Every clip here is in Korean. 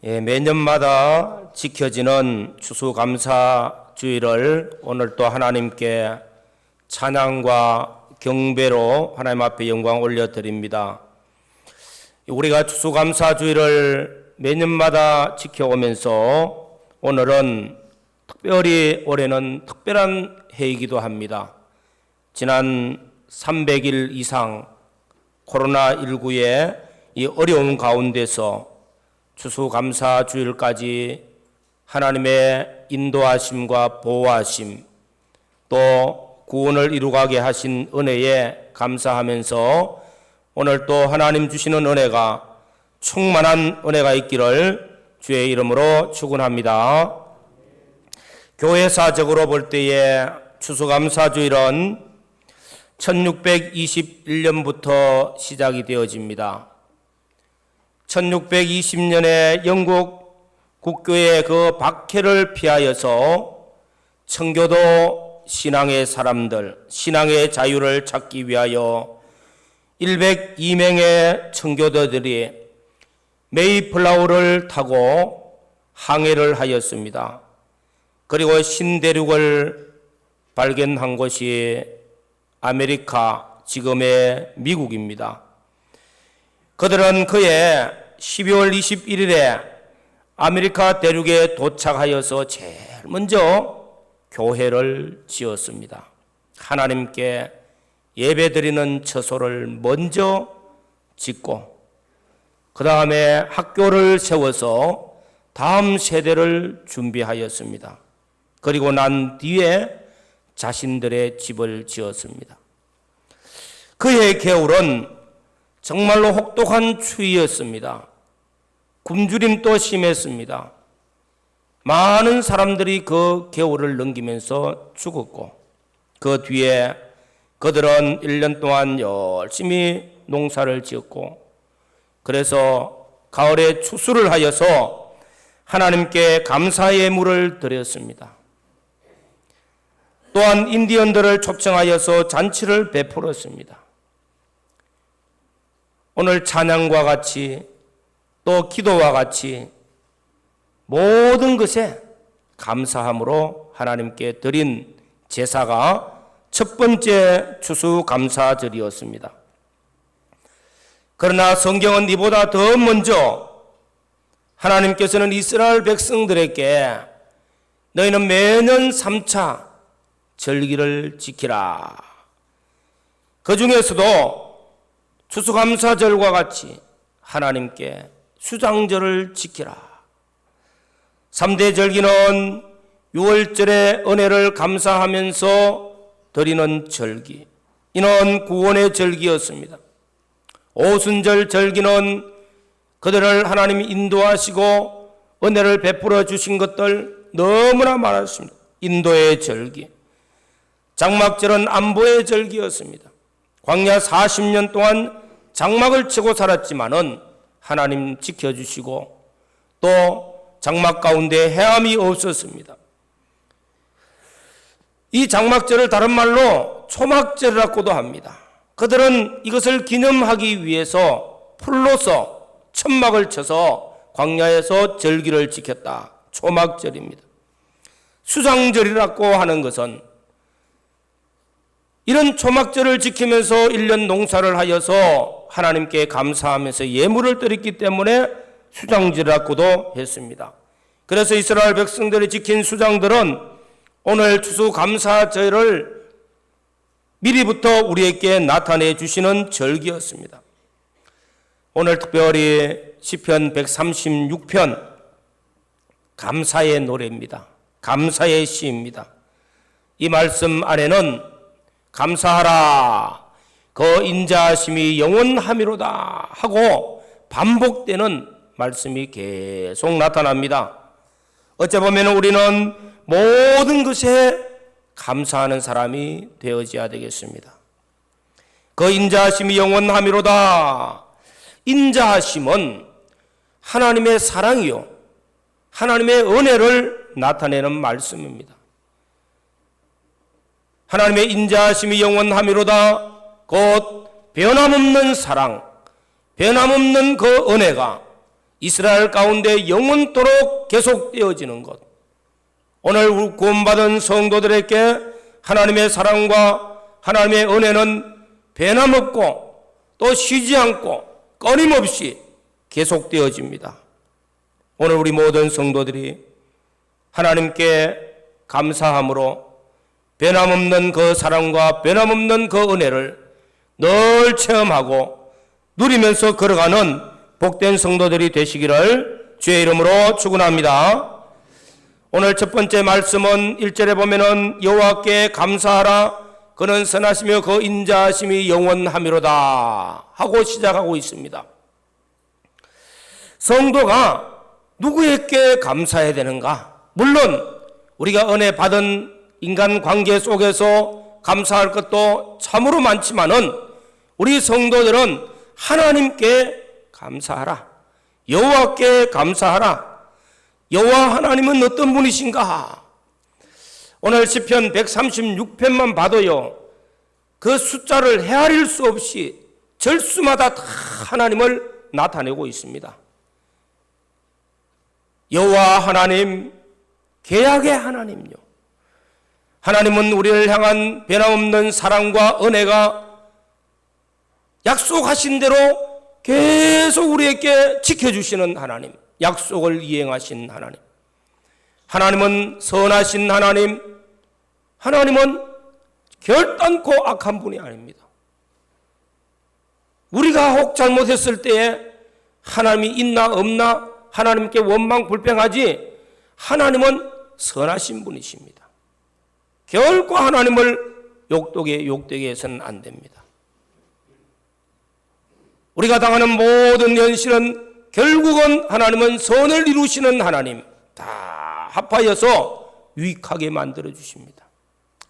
매년마다 지켜지는 추수감사주일을 오늘 또 하나님께 찬양과 경배로 하나님 앞에 영광 올려드립니다. 우리가 추수감사주일을 매년마다 지켜오면서 오늘은 특별히 올해는 특별한 해이기도 합니다. 지난 300일 이상 코로나19의 이 어려운 가운데서 추수감사주일까지 하나님의 인도하심과 보호하심 또 구원을 이루가게 하신 은혜에 감사하면서 오늘 또 하나님 주시는 은혜가 충만한 은혜가 있기를 주의 이름으로 축원합니다. 교회사적으로 볼 때에 추수감사주일은 1621년부터 시작이 되어집니다. 1620년에 영국 국교의 그 박해를 피하여서 청교도 신앙의 사람들, 신앙의 자유를 찾기 위하여 102명의 청교도들이 메이플라워를 타고 항해를 하였습니다. 그리고 신대륙을 발견한 곳이 아메리카, 지금의 미국입니다. 그들은 그해 12월 21일에 아메리카 대륙에 도착하여서 제일 먼저 교회를 지었습니다. 하나님께 예배드리는 처소를 먼저 짓고 그 다음에 학교를 세워서 다음 세대를 준비하였습니다. 그리고 난 뒤에 자신들의 집을 지었습니다. 그의 겨울은 정말로 혹독한 추위였습니다. 굶주림도 심했습니다. 많은 사람들이 그 겨울을 넘기면서 죽었고 그 뒤에 그들은 1년 동안 열심히 농사를 지었고 그래서 가을에 추수를 하여서 하나님께 감사의 예물을 드렸습니다. 또한 인디언들을 초청하여서 잔치를 베풀었습니다. 오늘 찬양과 같이 또 기도와 같이 모든 것에 감사함으로 하나님께 드린 제사가 첫 번째 추수감사절이었습니다. 그러나 성경은 이보다 더 먼저 하나님께서는 이스라엘 백성들에게 너희는 매년 3차 절기를 지키라. 그 중에서도 추수감사절과 같이 하나님께 수장절을 지키라. 3대 절기는 6월절의 은혜를 감사하면서 드리는 절기. 이는 구원의 절기였습니다. 오순절 절기는 그들을 하나님이 인도하시고 은혜를 베풀어 주신 것들 너무나 많았습니다. 인도의 절기. 장막절은 안보의 절기였습니다. 광야 40년 동안 장막을 치고 살았지만은 하나님 지켜주시고 또 장막 가운데 헤함이 없었습니다. 이 장막절을 다른 말로 초막절이라고도 합니다. 그들은 이것을 기념하기 위해서 풀로서 천막을 쳐서 광야에서 절기를 지켰다. 초막절입니다. 수장절이라고 하는 것은 이런 초막절을 지키면서 1년 농사를 하여서 하나님께 감사하면서 예물을 드렸기 때문에 수장절이라고도 했습니다. 그래서 이스라엘 백성들이 지킨 수장들은 오늘 추수감사절을 미리부터 우리에게 나타내 주시는 절기였습니다. 오늘 특별히 시편 136편 감사의 노래입니다. 감사의 시입니다. 이 말씀 안에는 감사하라 그 인자하심이 영원하미로다 하고 반복되는 말씀이 계속 나타납니다. 어째 보면 우리는 모든 것에 감사하는 사람이 되어져야 되겠습니다. 그 인자하심이 영원하미로다. 인자하심은 하나님의 사랑이요 하나님의 은혜를 나타내는 말씀입니다. 하나님의 인자하심이 영원하미로다. 곧 변함없는 사랑, 변함없는 그 은혜가 이스라엘 가운데 영원토록 계속되어지는 것. 오늘 구원받은 성도들에게 하나님의 사랑과 하나님의 은혜는 변함없고 또 쉬지 않고 끊임없이 계속되어집니다. 오늘 우리 모든 성도들이 하나님께 감사함으로 변함없는 그 사랑과 변함없는 그 은혜를 늘 체험하고 누리면서 걸어가는 복된 성도들이 되시기를 주의 이름으로 축원합니다. 오늘 첫 번째 말씀은 1절에 보면은 여호와께 감사하라 그는 선하시며 그 인자하심이 영원하미로다 하고 시작하고 있습니다. 성도가 누구에게 감사해야 되는가? 물론 우리가 은혜 받은 인간관계 속에서 감사할 것도 참으로 많지만은 우리 성도들은 하나님께 감사하라, 여호와께 감사하라. 여호와 하나님은 어떤 분이신가? 오늘 시편 136편만 봐도요, 그 숫자를 헤아릴 수 없이 절수마다 다 하나님을 나타내고 있습니다. 여호와 하나님, 계약의 하나님요. 하나님은 우리를 향한 변함없는 사랑과 은혜가 약속하신 대로 계속 우리에게 지켜주시는 하나님, 약속을 이행하신 하나님. 하나님은 선하신 하나님, 하나님은 결단코 악한 분이 아닙니다. 우리가 혹 잘못했을 때에 하나님이 있나 없나 하나님께 원망 불평하지, 하나님은 선하신 분이십니다. 결코 하나님을 욕되게 해서는 안 됩니다. 우리가 당하는 모든 현실은 결국은 하나님은 선을 이루시는 하나님, 다 합하여서 유익하게 만들어 주십니다.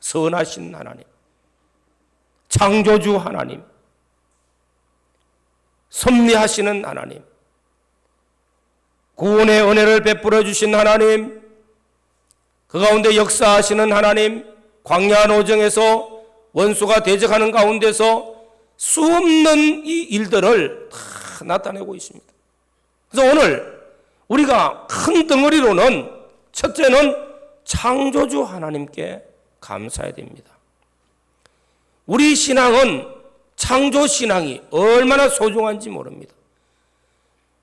선하신 하나님, 창조주 하나님, 섭리하시는 하나님, 구원의 은혜를 베풀어 주신 하나님, 그 가운데 역사하시는 하나님, 광야 노정에서 원수가 대적하는 가운데서 수없는 이 일들을 다 나타내고 있습니다. 그래서 오늘 우리가 큰 덩어리로는 첫째는 창조주 하나님께 감사해야 됩니다. 우리 신앙은 창조 신앙이 얼마나 소중한지 모릅니다.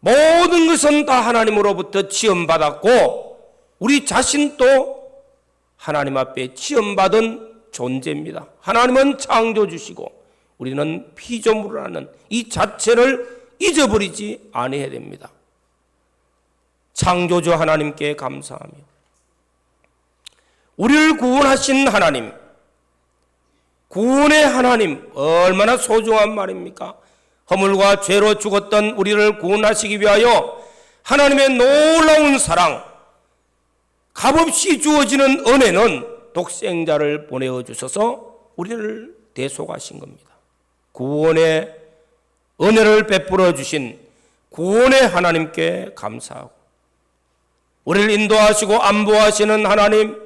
모든 것은 다 하나님으로부터 지음받았고 우리 자신도 하나님 앞에 지음받은 존재입니다. 하나님은 창조주시고 우리는 피조물이라는 이 자체를 잊어버리지 않아야 됩니다. 창조주 하나님께 감사하며 우리를 구원하신 하나님, 구원의 하나님, 얼마나 소중한 말입니까? 허물과 죄로 죽었던 우리를 구원하시기 위하여 하나님의 놀라운 사랑, 값없이 주어지는 은혜는 독생자를 보내어 주셔서 우리를 대속하신 겁니다. 구원의 은혜를 베풀어 주신 구원의 하나님께 감사하고 우리를 인도하시고 안보하시는 하나님,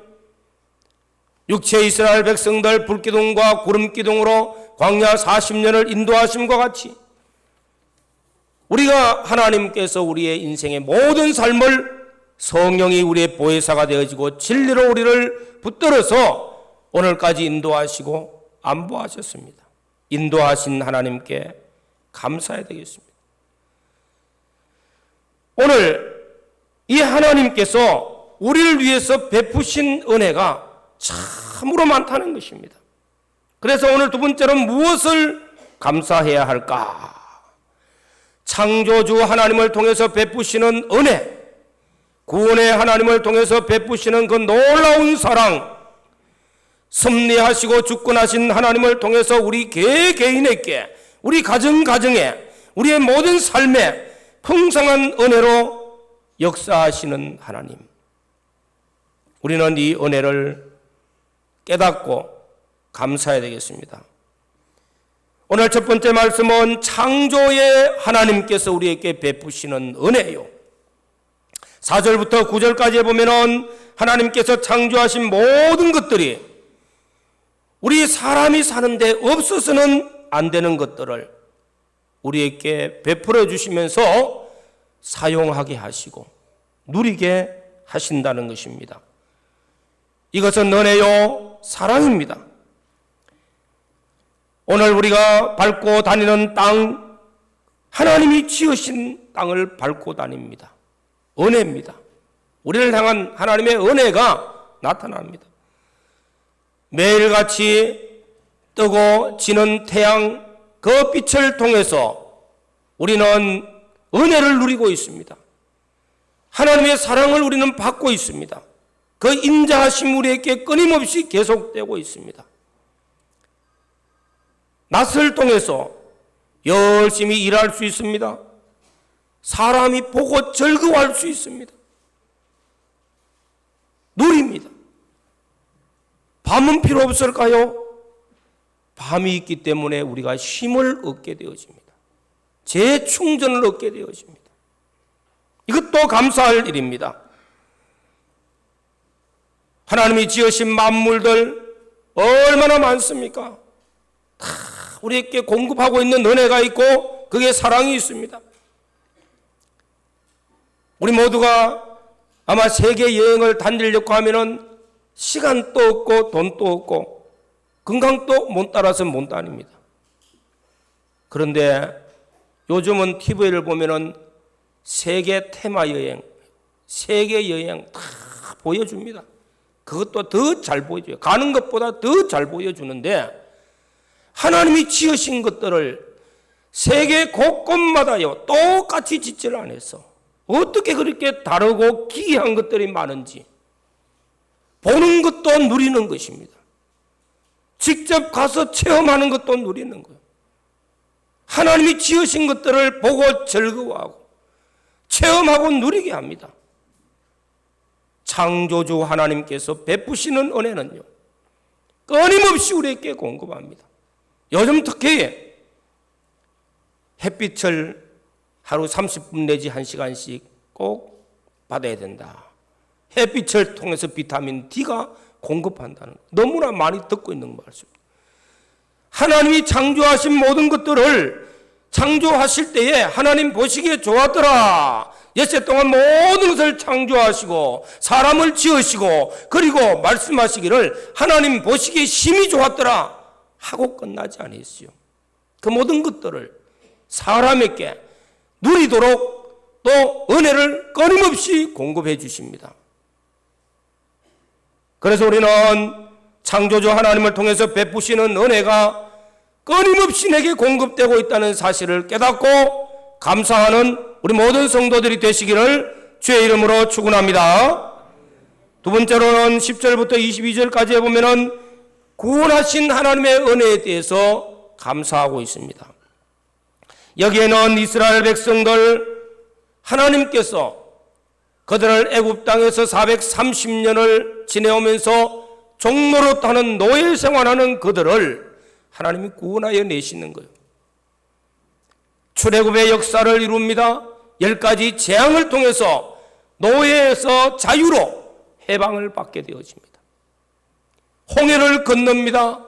육체 이스라엘 백성들 불기둥과 구름기둥으로 광야 40년을 인도하심과 같이 우리가 하나님께서 우리의 인생의 모든 삶을 성령이 우리의 보혜사가 되어지고 진리로 우리를 붙들어서 오늘까지 인도하시고 안보하셨습니다. 인도하신 하나님께 감사해야 되겠습니다. 오늘 이 하나님께서 우리를 위해서 베푸신 은혜가 참으로 많다는 것입니다. 그래서 오늘 두 번째로는 무엇을 감사해야 할까? 창조주 하나님을 통해서 베푸시는 은혜, 구원의 하나님을 통해서 베푸시는 그 놀라운 사랑, 섭리하시고 주권하신 하나님을 통해서 우리 개개인에게, 우리 가정에, 우리의 모든 삶에 풍성한 은혜로 역사하시는 하나님. 우리는 이 은혜를 깨닫고 감사해야 되겠습니다. 오늘 첫 번째 말씀은 창조의 하나님께서 우리에게 베푸시는 은혜요. 4절부터 9절까지 보면은 하나님께서 창조하신 모든 것들이 우리 사람이 사는데 없어서는 안 되는 것들을 우리에게 베풀어 주시면서 사용하게 하시고 누리게 하신다는 것입니다. 이것은 은혜요 사랑입니다. 오늘 우리가 밟고 다니는 땅, 하나님이 지으신 땅을 밟고 다닙니다. 은혜입니다. 우리를 향한 하나님의 은혜가 나타납니다. 매일같이 뜨고 지는 태양, 그 빛을 통해서 우리는 은혜를 누리고 있습니다. 하나님의 사랑을 우리는 받고 있습니다. 그 인자하심 우리에게 끊임없이 계속되고 있습니다. 낯을 통해서 열심히 일할 수 있습니다. 사람이 보고 즐거워할 수 있습니다. 누립니다. 밤은 필요 없을까요? 밤이 있기 때문에 우리가 힘을 얻게 되어집니다. 재충전을 얻게 되어집니다. 이것도 감사할 일입니다. 하나님이 지으신 만물들 얼마나 많습니까? 다 우리에게 공급하고 있는 은혜가 있고 그게 사랑이 있습니다. 우리 모두가 아마 세계 여행을 다니려고 하면은 시간도 없고 돈도 없고 건강도 못 따라서 못 다닙니다. 그런데 요즘은 TV를 보면은 세계 테마 여행, 세계 여행 다 보여줍니다. 그것도 더 잘 보여줘요. 가는 것보다 더 잘 보여주는데 하나님이 지으신 것들을 세계 곳곳마다요 똑같이 짓지를 않았어. 어떻게 그렇게 다르고 기이한 것들이 많은지 보는 것도 누리는 것입니다. 직접 가서 체험하는 것도 누리는 거예요. 하나님이 지으신 것들을 보고 즐거워하고 체험하고 누리게 합니다. 창조주 하나님께서 베푸시는 은혜는요 끊임없이 우리에게 공급합니다. 요즘 특히 햇빛을 하루 30분 내지 1시간씩 꼭 받아야 된다. 햇빛을 통해서 비타민 D가 공급한다는 것. 너무나 많이 듣고 있는 말씀입니다. 하나님이 창조하신 모든 것들을 창조하실 때에 하나님 보시기에 좋았더라. 엿새 동안 모든 것을 창조하시고 사람을 지으시고 그리고 말씀하시기를 하나님 보시기에 심히 좋았더라 하고 끝나지 않았어요. 그 모든 것들을 사람에게 누리도록 또 은혜를 끊임없이 공급해 주십니다. 그래서 우리는 창조주 하나님을 통해서 베푸시는 은혜가 끊임없이 내게 공급되고 있다는 사실을 깨닫고 감사하는 우리 모든 성도들이 되시기를 주의 이름으로 축원합니다. 두 번째로는 10절부터 22절까지 보면은 구원하신 하나님의 은혜에 대해서 감사하고 있습니다. 여기에는 이스라엘 백성들 하나님께서 그들을 애굽 땅에서 430년을 지내오면서 종노릇 하는 노예 생활하는 그들을 하나님이 구원하여 내시는 거예요. 출애굽의 역사를 이룹니다. 10가지 재앙을 통해서 노예에서 자유로 해방을 받게 되어집니다. 홍해를 건넙니다.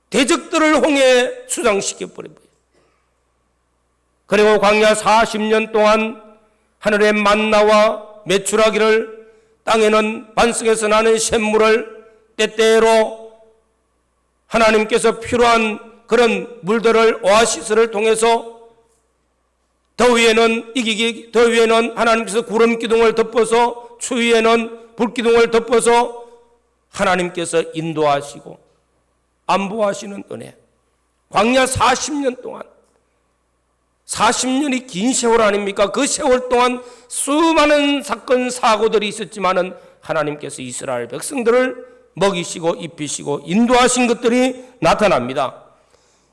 대적들을 홍해에 수장시켜 버립니다. 그리고 광야 40년 동안 하늘의 만나와 메추라기를 땅에는 반석에서 나는 샘물을 때때로 하나님께서 필요한 그런 물들을 오아시스를 통해서 더위에는 하나님께서 구름 기둥을 덮어서 추위에는 불 기둥을 덮어서 하나님께서 인도하시고 안보하시는 은혜. 광야 40년 동안 40년이 긴 세월 아닙니까? 그 세월 동안 수많은 사건 사고들이 있었지만은 하나님께서 이스라엘 백성들을 먹이시고 입히시고 인도하신 것들이 나타납니다.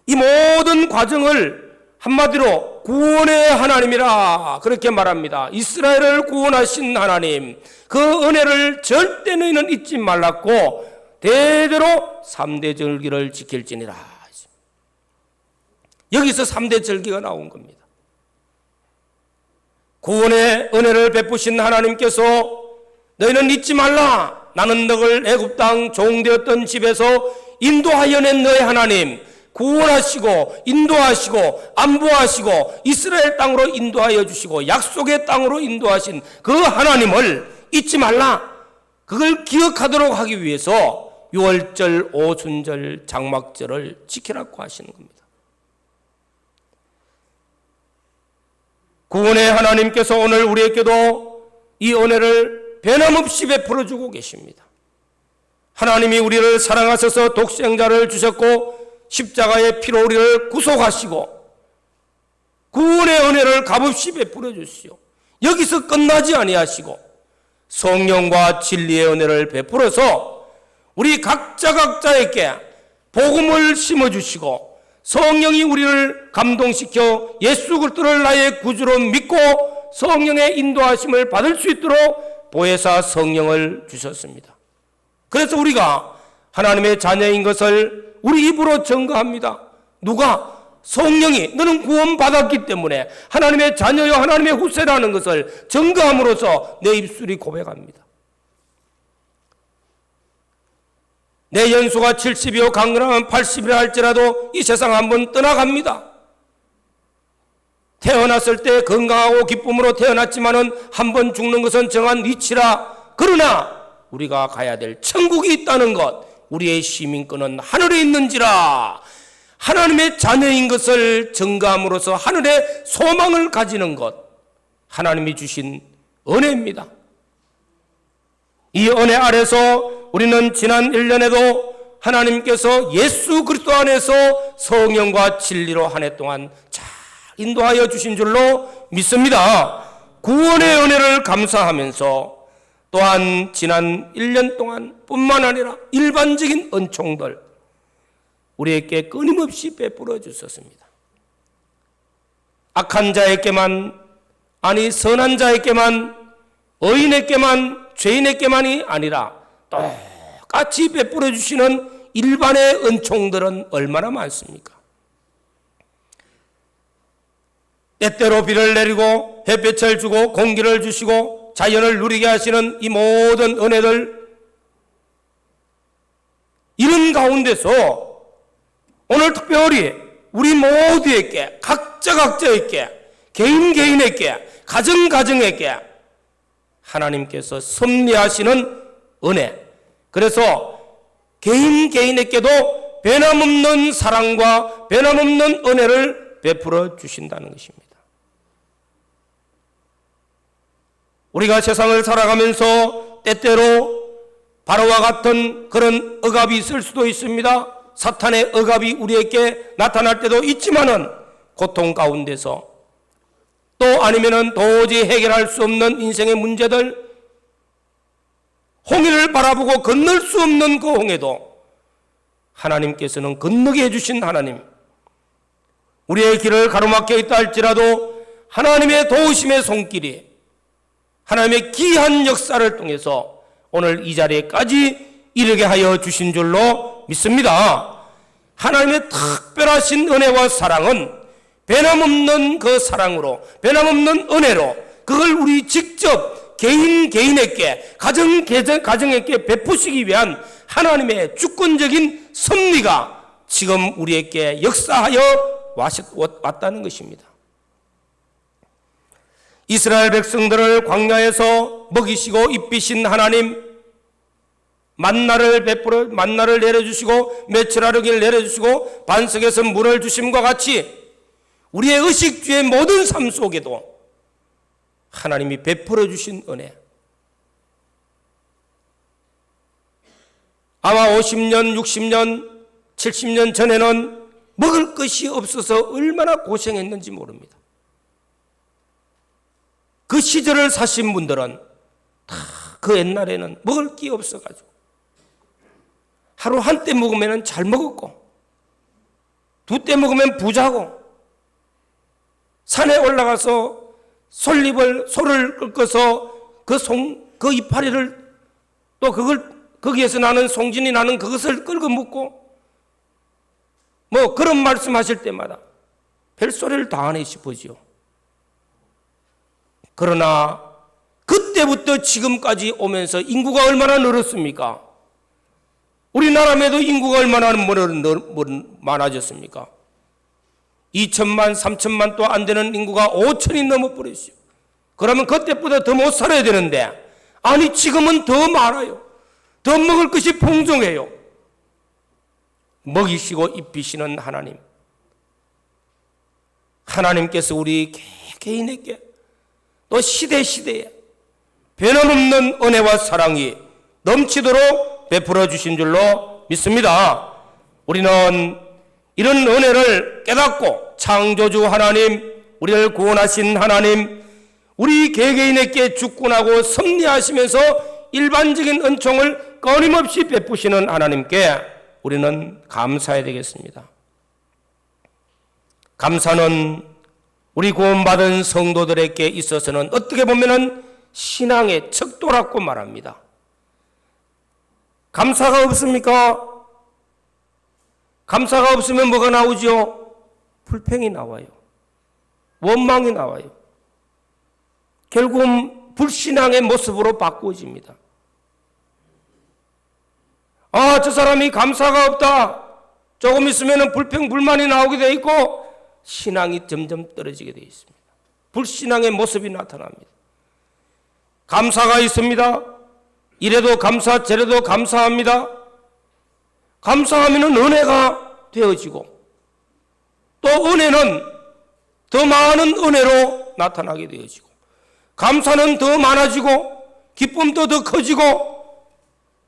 이 모든 과정을 한마디로 구원의 하나님이라 그렇게 말합니다. 이스라엘을 구원하신 하나님, 그 은혜를 절대 너희는 잊지 말랐고 대대로 3대 절기를 지킬지니라. 여기서 3대 절기가 나온 겁니다. 구원의 은혜를 베푸신 하나님께서 너희는 잊지 말라. 나는 너를 애굽 땅 종되었던 집에서 인도하여 낸 너의 하나님, 구원하시고 인도하시고 안보하시고 이스라엘 땅으로 인도하여 주시고 약속의 땅으로 인도하신 그 하나님을 잊지 말라. 그걸 기억하도록 하기 위해서 유월절, 오순절, 장막절을 지키라고 하시는 겁니다. 구원의 하나님께서 오늘 우리에게도 이 은혜를 변함없이 베풀어 주고 계십니다. 하나님이 우리를 사랑하셔서 독생자를 주셨고 십자가의 피로 우리를 구속하시고 구원의 은혜를 값없이 베풀어 주시오. 여기서 끝나지 아니하시고 성령과 진리의 은혜를 베풀어서 우리 각자에게 복음을 심어주시고 성령이 우리를 감동시켜 예수 그리스도를 나의 구주로 믿고 성령의 인도하심을 받을 수 있도록 보혜사 성령을 주셨습니다. 그래서 우리가 하나님의 자녀인 것을 우리 입으로 증거합니다. 누가? 성령이 너는 구원받았기 때문에 하나님의 자녀요 하나님의 후세라는 것을 증거함으로써 내 입술이 고백합니다. 내 연수가 70이요 강건하면 80이라 할지라도 이 세상 한번 떠나갑니다. 태어났을 때 건강하고 기쁨으로 태어났지만은 한번 죽는 것은 정한 이치라. 그러나 우리가 가야 될 천국이 있다는 것, 우리의 시민권은 하늘에 있는지라. 하나님의 자녀인 것을 증거함으로써 하늘의 소망을 가지는 것, 하나님이 주신 은혜입니다. 이 은혜 아래서 우리는 지난 1년에도 하나님께서 예수 그리스도 안에서 성령과 진리로 한 해 동안 잘 인도하여 주신 줄로 믿습니다. 구원의 은혜를 감사하면서 또한 지난 1년 동안 뿐만 아니라 일반적인 은총들 우리에게 끊임없이 베풀어 주셨습니다. 악한 자에게만, 아니 선한 자에게만, 의인에게만, 죄인에게만이 아니라 똑같이 베풀어 주시는 일반의 은총들은 얼마나 많습니까? 때때로 비를 내리고 햇볕을 주고 공기를 주시고 자연을 누리게 하시는 이 모든 은혜들, 이런 가운데서 오늘 특별히 우리 모두에게, 각자에게, 개인에게, 가정에게 하나님께서 섭리하시는 은혜, 그래서 개인에게도 변함없는 사랑과 변함없는 은혜를 베풀어 주신다는 것입니다. 우리가 세상을 살아가면서 때때로 바로와 같은 그런 억압이 있을 수도 있습니다. 사탄의 억압이 우리에게 나타날 때도 있지만은 고통 가운데서 또 아니면은 도저히 해결할 수 없는 인생의 문제들, 홍해를 바라보고 건널 수 없는 그 홍해도 하나님께서는 건너게 해주신 하나님, 우리의 길을 가로막혀 있다 할지라도 하나님의 도우심의 손길이, 하나님의 귀한 역사를 통해서 오늘 이 자리에까지 이르게 하여 주신 줄로 믿습니다. 하나님의 특별하신 은혜와 사랑은 변함없는 그 사랑으로, 변함없는 은혜로 그걸 우리 직접 개인에게, 가정에게 베푸시기 위한 하나님의 주권적인 섭리가 지금 우리에게 역사하여 왔다는 것입니다. 이스라엘 백성들을 광야에서 먹이시고 입히신 하나님, 만나를 내려주시고 메추라르기를 내려주시고 반석에서 물을 주심과 같이 우리의 의식주의 모든 삶 속에도 하나님이 베풀어 주신 은혜, 아마 50년, 60년, 70년 전에는 먹을 것이 없어서 얼마나 고생했는지 모릅니다. 그 시절을 사신 분들은 다 그 옛날에는 먹을 게 없어가지고 하루 한 때 먹으면 잘 먹었고, 두 때 먹으면 부자고, 산에 올라가서 소를 꺾어서 그 이파리를 또 거기에서 나는 송진이 나는 그것을 끌고 먹고, 뭐 그런 말씀하실 때마다 별소리를 다 하네 싶어지요. 그러나 그때부터 지금까지 오면서 인구가 얼마나 늘었습니까? 우리나라에도 인구가 얼마나 많아졌습니까? 2천만, 3천만 또 안 되는 인구가 5천이 넘어버렸어요. 그러면 그때보다 더 못 살아야 되는데, 아니 지금은 더 많아요. 더 먹을 것이 풍성해요. 먹이시고 입히시는 하나님, 하나님께서 우리 개개인에게 또 시대시대에 변함없는 은혜와 사랑이 넘치도록 베풀어 주신 줄로 믿습니다. 우리는 이런 은혜를 깨닫고 창조주 하나님, 우리를 구원하신 하나님, 우리 개개인에게 주권하고 섭리하시면서 일반적인 은총을 끊임없이 베푸시는 하나님께 우리는 감사해야 되겠습니다. 감사는 우리 구원받은 성도들에게 있어서는 어떻게 보면 신앙의 척도라고 말합니다. 감사가 없습니까? 감사가 없으면 뭐가 나오죠? 불평이 나와요. 원망이 나와요. 결국은 불신앙의 모습으로 바꾸어집니다. 아, 저 사람이 감사가 없다. 조금 있으면 불평, 불만이 나오게 돼 있고 신앙이 점점 떨어지게 돼 있습니다. 불신앙의 모습이 나타납니다. 감사가 있습니다. 이래도 감사, 저래도 감사합니다. 감사하면 은혜가 되어지고 또 은혜는 더 많은 은혜로 나타나게 되어지고 감사는 더 많아지고 기쁨도 더 커지고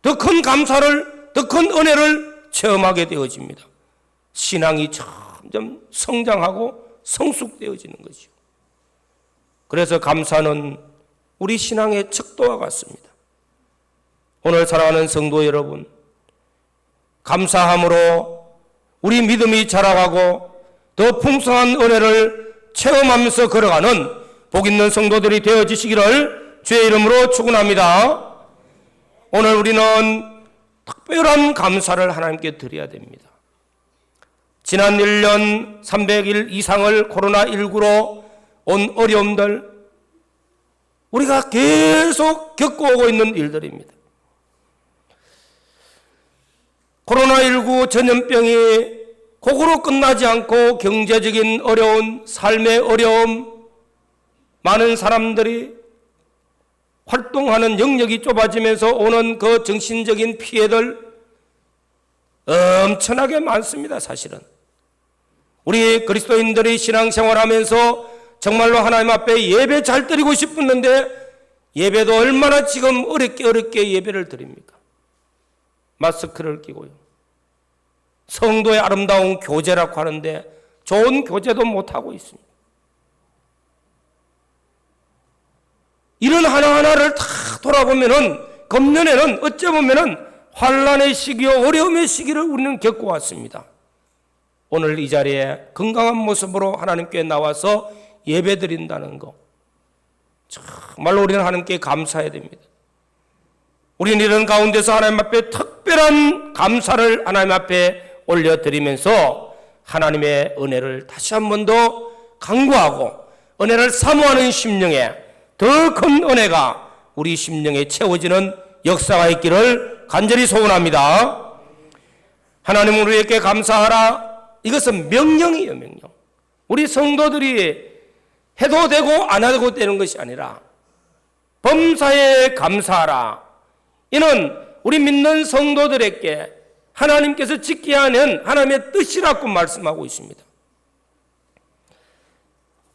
더 큰 감사를, 더 큰 은혜를 체험하게 되어집니다. 신앙이 점점 성장하고 성숙되어지는 거죠. 그래서 감사는 우리 신앙의 척도와 같습니다. 오늘 사랑하는 성도 여러분, 감사함으로 우리 믿음이 자라가고 더 풍성한 은혜를 체험하면서 걸어가는 복 있는 성도들이 되어지시기를 주의 이름으로 축원합니다. 오늘 우리는 특별한 감사를 하나님께 드려야 됩니다. 지난 1년 300일 이상을 코로나19로 온 어려움들, 우리가 계속 겪어오고 있는 일들입니다. 코로나19 전염병이 그거로 끝나지 않고 경제적인 어려운, 삶의 어려움, 많은 사람들이 활동하는 영역이 좁아지면서 오는 그 정신적인 피해들 엄청나게 많습니다. 사실은 우리 그리스도인들이 신앙생활하면서 정말로 하나님 앞에 예배 잘 드리고 싶었는데 예배도 얼마나 지금 어렵게 예배를 드립니까? 마스크를 끼고요. 성도의 아름다운 교제라고 하는데 좋은 교제도 못하고 있습니다. 이런 하나하나를 다 돌아보면은 금년에는 어찌 보면은 환난의 시기요 어려움의 시기를 우리는 겪어왔습니다. 오늘 이 자리에 건강한 모습으로 하나님께 나와서 예배 드린다는 거 정말로 우리는 하나님께 감사해야 됩니다. 우리는 이런 가운데서 하나님 앞에 특별한 감사를 하나님 앞에 올려드리면서 하나님의 은혜를 다시 한 번 더 간구하고 은혜를 사모하는 심령에 더 큰 은혜가 우리 심령에 채워지는 역사가 있기를 간절히 소원합니다. 하나님 우리에게 감사하라. 이것은 명령이에요, 명령. 우리 성도들이 해도 되고 안 해도 되는 것이 아니라 범사에 감사하라. 이는 우리 믿는 성도들에게 하나님께서 지켜야 하는 하나님의 뜻이라고 말씀하고 있습니다.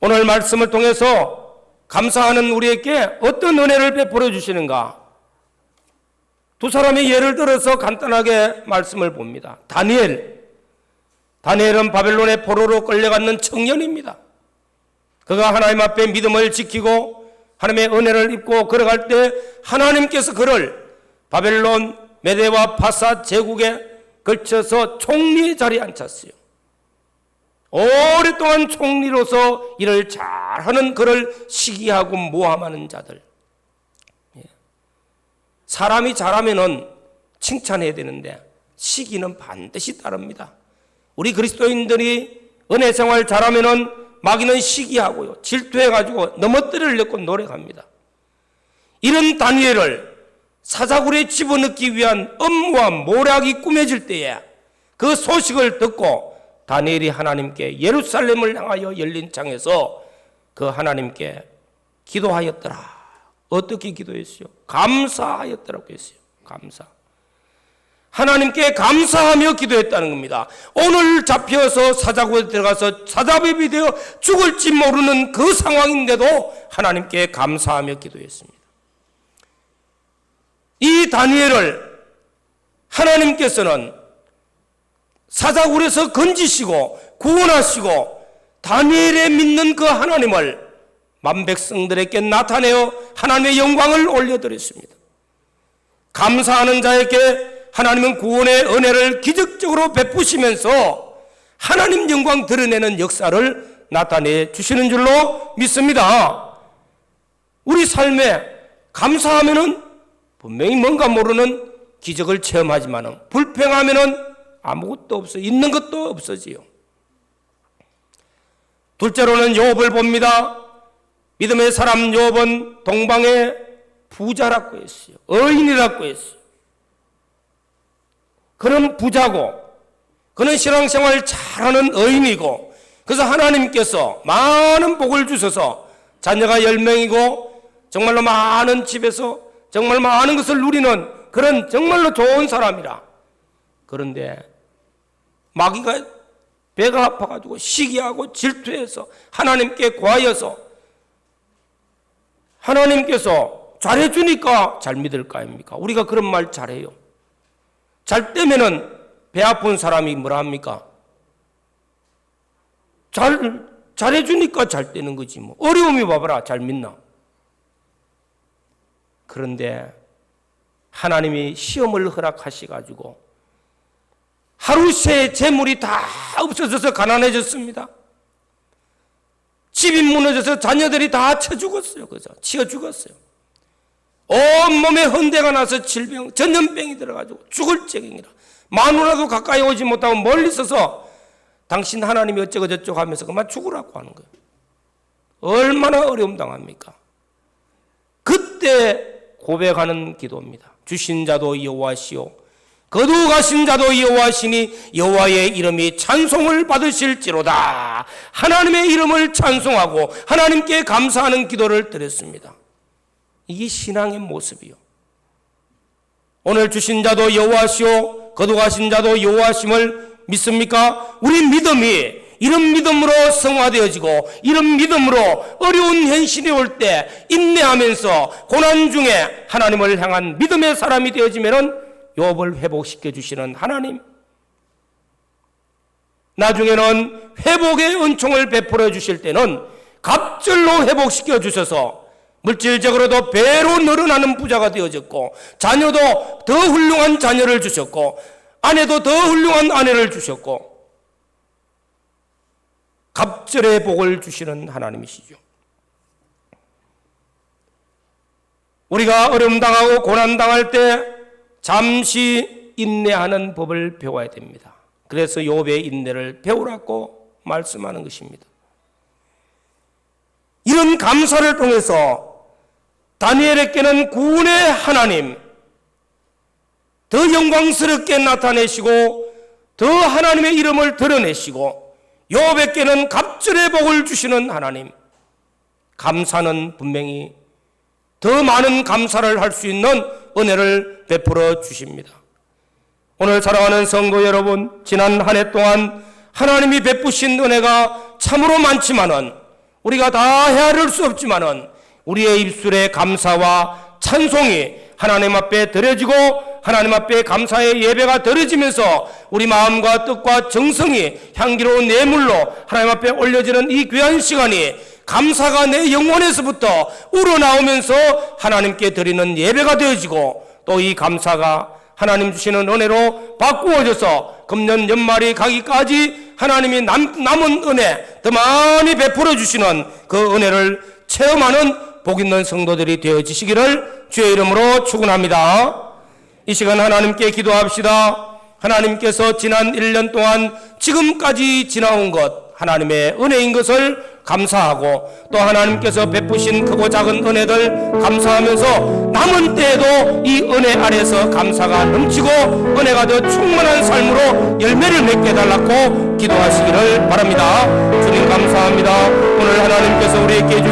오늘 말씀을 통해서 감사하는 우리에게 어떤 은혜를 베풀어 주시는가? 두 사람의 예를 들어서 간단하게 말씀을 봅니다. 다니엘은 바벨론의 포로로 끌려갔는 청년입니다. 그가 하나님 앞에 믿음을 지키고 하나님의 은혜를 입고 걸어갈 때 하나님께서 그를 바벨론 메대와 파사 제국에 걸쳐서 총리의 자리에 앉혔어요. 오랫동안 총리로서 일을 잘하는 그를 시기하고 모함하는 자들. 사람이 잘하면은 칭찬해야 되는데 시기는 반드시 따릅니다. 우리 그리스도인들이 은혜 생활 잘하면은 마귀는 시기하고요, 질투해가지고 넘어뜨리려고 노력합니다. 이런 다니엘을 사자굴에 집어넣기 위한 업무와 모략이 꾸며질 때에 그 소식을 듣고 다니엘이 하나님께 예루살렘을 향하여 열린 창에서 그 하나님께 기도하였더라. 어떻게 기도했어요? 감사하였더라고 했어요. 감사. 하나님께 감사하며 기도했다는 겁니다. 오늘 잡혀서 사자굴에 들어가서 사자밥이 되어 죽을지 모르는 그 상황인데도 하나님께 감사하며 기도했습니다. 이 다니엘을 하나님께서는 사자굴에서 건지시고 구원하시고 다니엘의 믿는 그 하나님을 만백성들에게 나타내어 하나님의 영광을 올려드렸습니다. 감사하는 자에게 하나님은 구원의 은혜를 기적적으로 베푸시면서 하나님 영광 드러내는 역사를 나타내 주시는 줄로 믿습니다. 우리 삶에 감사하면은 분명히 뭔가 모르는 기적을 체험하지만은 불평하면은 아무것도 없어요. 있는 것도 없어지요. 둘째로는 욥을 봅니다. 믿음의 사람 욥은 동방의 부자라고 했어요. 의인이라고 했어요. 그는 부자고 그는 신앙생활 잘하는 의인이고 그래서 하나님께서 많은 복을 주셔서 자녀가 10명이고 정말로 많은 집에서 정말 많은 것을 누리는 그런 정말로 좋은 사람이라. 그런데 마귀가 배가 아파가지고 시기하고 질투해서 하나님께 구하여서 하나님께서 잘해주니까 잘 믿을 거 아닙니까? 우리가 그런 말 잘해요. 잘 되면은 배 아픈 사람이 뭐라 합니까? 잘해주니까 잘 되는 거지 뭐. 어려움이 와봐라 잘 믿나? 그런데 하나님이 시험을 허락하셔가지고 하루 새 재물이 다 없어져서 가난해졌습니다. 집이 무너져서 자녀들이 다 쳐 죽었어요. 그죠? 치어 죽었어요. 온몸에 헌대가 나서 질병, 전염병이 들어가지고 죽을 지경이라. 마누라도 가까이 오지 못하고 멀리 서서 당신 하나님이 어쩌고 저쩌고 하면서 그만 죽으라고 하는 거예요. 얼마나 어려움 당합니까? 그때 고백하는 기도입니다. 주신 자도 여호와시오 거두가신 자도 여호와시니 여호와의 이름이 찬송을 받으실지로다. 하나님의 이름을 찬송하고 하나님께 감사하는 기도를 드렸습니다. 이게 신앙의 모습이요. 오늘 주신 자도 여호와시오 거두가신 자도 여호와심을 믿습니까? 우리 믿음이 이런 믿음으로 성화되어지고 이런 믿음으로 어려운 현실이 올 때 인내하면서 고난 중에 하나님을 향한 믿음의 사람이 되어지면은 욥을 회복시켜 주시는 하나님, 나중에는 회복의 은총을 베풀어 주실 때는 갑절로 회복시켜 주셔서 물질적으로도 배로 늘어나는 부자가 되어졌고 자녀도 더 훌륭한 자녀를 주셨고 아내도 더 훌륭한 아내를 주셨고 갑절의 복을 주시는 하나님이시죠. 우리가 어려움 당하고 고난 당할 때 잠시 인내하는 법을 배워야 됩니다. 그래서 욥의 인내를 배우라고 말씀하는 것입니다. 이런 감사를 통해서 다니엘에게는 구원의 하나님, 더 영광스럽게 나타내시고 더 하나님의 이름을 드러내시고 욥에게는 갑절의 복을 주시는 하나님, 감사는 분명히 더 많은 감사를 할 수 있는 은혜를 베풀어 주십니다. 오늘 사랑하는 성도 여러분, 지난 한 해 동안 하나님이 베푸신 은혜가 참으로 많지만은 우리가 다 헤아릴 수 없지만은 우리의 입술의 감사와 찬송이 하나님 앞에 드려지고 하나님 앞에 감사의 예배가 드려지면서 우리 마음과 뜻과 정성이 향기로운 예물로 하나님 앞에 올려지는 이 귀한 시간이 감사가 내 영혼에서부터 우러나오면서 하나님께 드리는 예배가 되어지고 또 이 감사가 하나님 주시는 은혜로 바꾸어져서 금년 연말이 가기까지 하나님이 남은 은혜 더 많이 베풀어 주시는 그 은혜를 체험하는 복 있는 성도들이 되어지시기를 주의 이름으로 축원합니다. 이 시간 하나님께 기도합시다. 하나님께서 지난 1년 동안 지금까지 지나온 것 하나님의 은혜인 것을 감사하고 또 하나님께서 베푸신 크고 작은 은혜들 감사하면서 남은 때에도 이 은혜 아래서 감사가 넘치고 은혜가 더 충만한 삶으로 열매를 맺게 해달라고 기도하시기를 바랍니다. 주님 감사합니다. 오늘 하나님께서 우리에게 주신